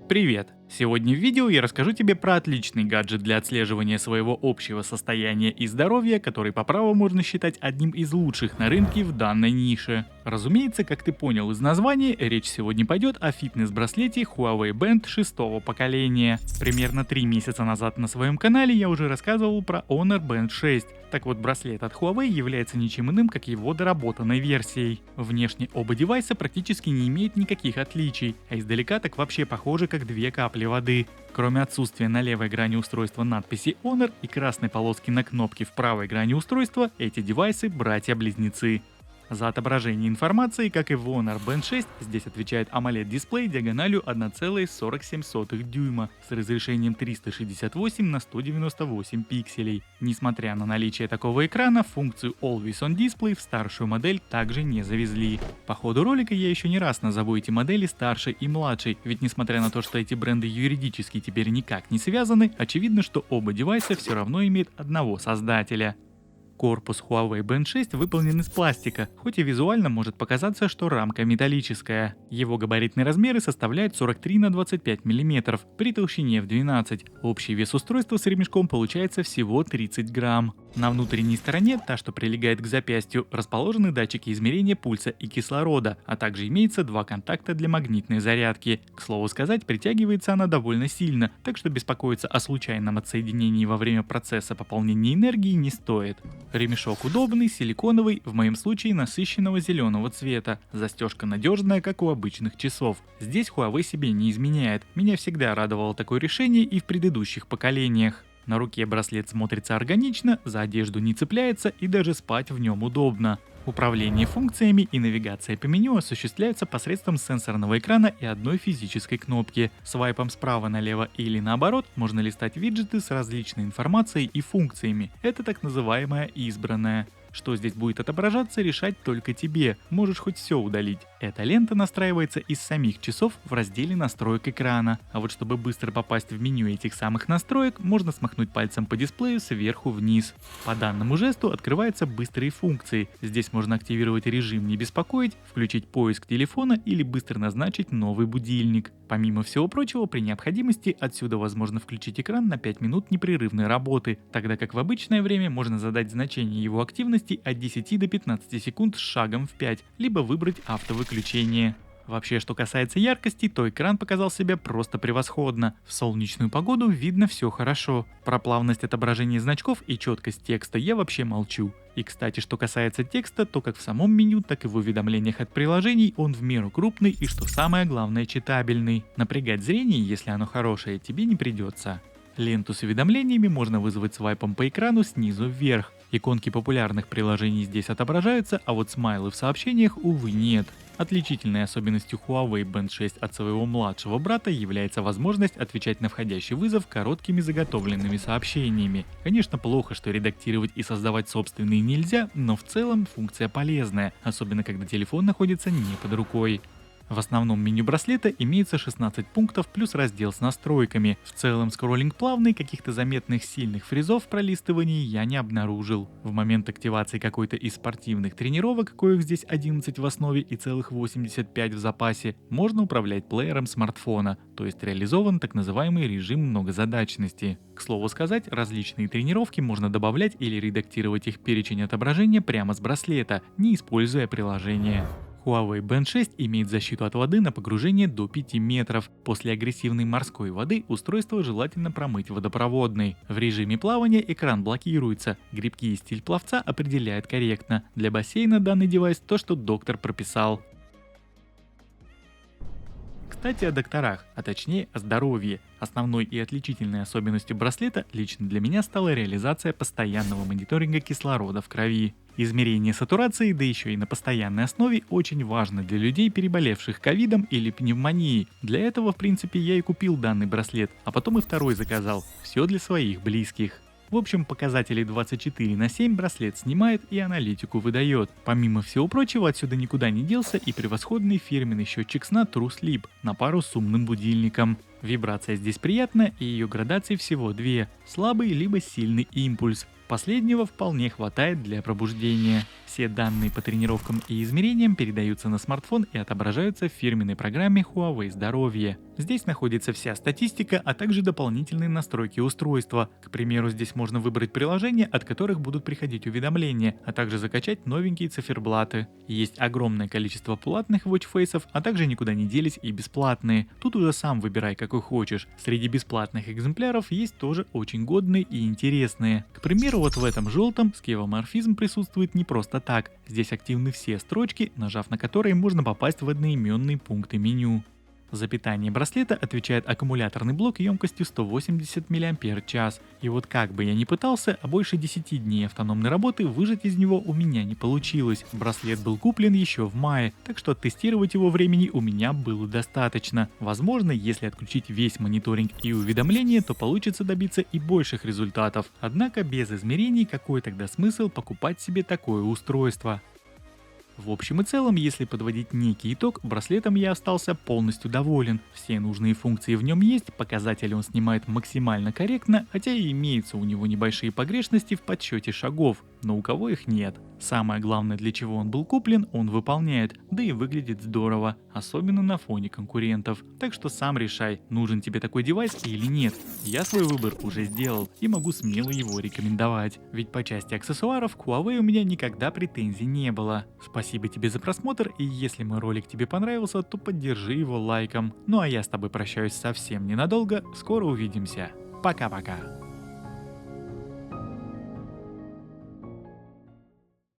Привет! Сегодня в видео я расскажу тебе про отличный гаджет для отслеживания своего общего состояния и здоровья, который по праву можно считать одним из лучших на рынке в данной нише. Разумеется, как ты понял из названия, речь сегодня пойдет о фитнес-браслете Huawei Band 6-го поколения. Примерно 3 месяца назад на своем канале я уже рассказывал про Honor Band 6. Так вот, браслет от Huawei является ничем иным, как его доработанной версией. Внешне оба девайса практически не имеют никаких отличий, а издалека так вообще похожи как две капли воды. Кроме отсутствия на левой грани устройства надписи Honor и красной полоски на кнопке в правой грани устройства, эти девайсы братья-близнецы. За отображение информации, как и в Honor Band 6, здесь отвечает AMOLED-дисплей диагональю 1,47 дюйма с разрешением 368 на 198 пикселей. Несмотря на наличие такого экрана, функцию Always On Display в старшую модель также не завезли. По ходу ролика я еще не раз назову эти модели старшей и младшей, ведь несмотря на то, что эти бренды юридически теперь никак не связаны, очевидно, что оба девайса все равно имеют одного создателя. Корпус Huawei Band 6 выполнен из пластика, хоть и визуально может показаться, что рамка металлическая. Его габаритные размеры составляют 43 на 25 мм при толщине в 12. Общий вес устройства с ремешком получается всего 30 грамм. На внутренней стороне, та что прилегает к запястью, расположены датчики измерения пульса и кислорода, а также имеется два контакта для магнитной зарядки. К слову сказать, притягивается она довольно сильно, так что беспокоиться о случайном отсоединении во время процесса пополнения энергии не стоит. Ремешок удобный, силиконовый, в моем случае насыщенного зеленого цвета. Застежка надежная, как у обычных часов. Здесь Huawei себе не изменяет. Меня всегда радовало такое решение и в предыдущих поколениях. На руке браслет смотрится органично, за одежду не цепляется и даже спать в нем удобно. Управление функциями и навигация по меню осуществляются посредством сенсорного экрана и одной физической кнопки. Свайпом справа налево или наоборот можно листать виджеты с различной информацией и функциями. Это так называемая избранная. Что здесь будет отображаться, решать только тебе. Можешь хоть все удалить. Эта лента настраивается из самих часов в разделе настроек экрана. А вот чтобы быстро попасть в меню этих самых настроек, можно смахнуть пальцем по дисплею сверху вниз. По данному жесту открываются быстрые функции. Здесь можно активировать режим «Не беспокоить», включить поиск телефона или быстро назначить новый будильник. Помимо всего прочего, при необходимости отсюда возможно включить экран на 5 минут непрерывной работы, тогда как в обычное время можно задать значение его активности от 10 до 15 секунд с шагом в 5, либо выбрать автовыключение. Вообще, что касается яркости, то экран показал себя просто превосходно. В солнечную погоду видно все хорошо. Про плавность отображения значков и четкость текста я вообще молчу. И кстати, что касается текста, то как в самом меню, так и в уведомлениях от приложений он в меру крупный и, что самое главное, читабельный. Напрягать зрение, если оно хорошее, тебе не придется. Ленту с уведомлениями можно вызвать свайпом по экрану снизу вверх. Иконки популярных приложений здесь отображаются, а вот смайлы в сообщениях, увы, нет. Отличительной особенностью Huawei Band 6 от своего младшего брата является возможность отвечать на входящий вызов короткими заготовленными сообщениями. Конечно, плохо, что редактировать и создавать собственные нельзя, но в целом функция полезная, особенно когда телефон находится не под рукой. В основном меню браслета имеется 16 пунктов плюс раздел с настройками. В целом скроллинг плавный, каких-то заметных сильных фризов в пролистывании я не обнаружил. В момент активации какой-то из спортивных тренировок, коих здесь 11 в основе и целых 85 в запасе, можно управлять плеером смартфона, то есть реализован так называемый режим многозадачности. К слову сказать, различные тренировки можно добавлять или редактировать их перечень отображения прямо с браслета, не используя приложение. Huawei Band 6 имеет защиту от воды на погружение до 5 метров. После агрессивной морской воды устройство желательно промыть водопроводной. В режиме плавания экран блокируется. Грибки и стиль пловца определяет корректно. Для бассейна данный девайс то, что доктор прописал. Кстати, о докторах, а точнее о здоровье. Основной и отличительной особенностью браслета лично для меня стала реализация постоянного мониторинга кислорода в крови. Измерение сатурации, да еще и на постоянной основе, очень важно для людей, переболевших ковидом или пневмонией. Для этого, в принципе, я и купил данный браслет, а потом и второй заказал. Все для своих близких. В общем, показатели 24/7 браслет снимает и аналитику выдает. Помимо всего прочего, отсюда никуда не делся и превосходный фирменный счетчик сна True Sleep на пару с умным будильником. Вибрация здесь приятная, и ее градаций всего две – слабый либо сильный импульс. Последнего вполне хватает для пробуждения. Все данные по тренировкам и измерениям передаются на смартфон и отображаются в фирменной программе Huawei Здоровье. Здесь находится вся статистика, а также дополнительные настройки устройства. К примеру, здесь можно выбрать приложения, от которых будут приходить уведомления, а также закачать новенькие циферблаты. Есть огромное количество платных watchface'ов, а также никуда не делись и бесплатные. Тут уже сам выбирай, какой хочешь. Среди бесплатных экземпляров есть тоже очень годные и интересные. К примеру, вот в этом желтом скевоморфизм присутствует не просто так. Здесь активны все строчки, нажав на которые можно попасть в одноименные пункты меню. За питание браслета отвечает аккумуляторный блок емкостью 180 мАч. И вот как бы я ни пытался, а больше 10 дней автономной работы выжать из него у меня не получилось. Браслет был куплен еще в мае, так что тестировать его времени у меня было достаточно. Возможно, если отключить весь мониторинг и уведомления, то получится добиться и больших результатов. Однако без измерений какой тогда смысл покупать себе такое устройство? В общем и целом, если подводить некий итог, браслетом я остался полностью доволен. Все нужные функции в нем есть, показатели он снимает максимально корректно, хотя и имеются у него небольшие погрешности в подсчете шагов, но у кого их нет. Самое главное, для чего он был куплен, он выполняет, да и выглядит здорово, особенно на фоне конкурентов. Так что сам решай, нужен тебе такой девайс или нет. Я свой выбор уже сделал и могу смело его рекомендовать. Ведь по части аксессуаров к Huawei у меня никогда претензий не было. Спасибо тебе за просмотр, и если мой ролик тебе понравился, то поддержи его лайком. Ну а я с тобой прощаюсь совсем ненадолго, скоро увидимся. Пока-пока.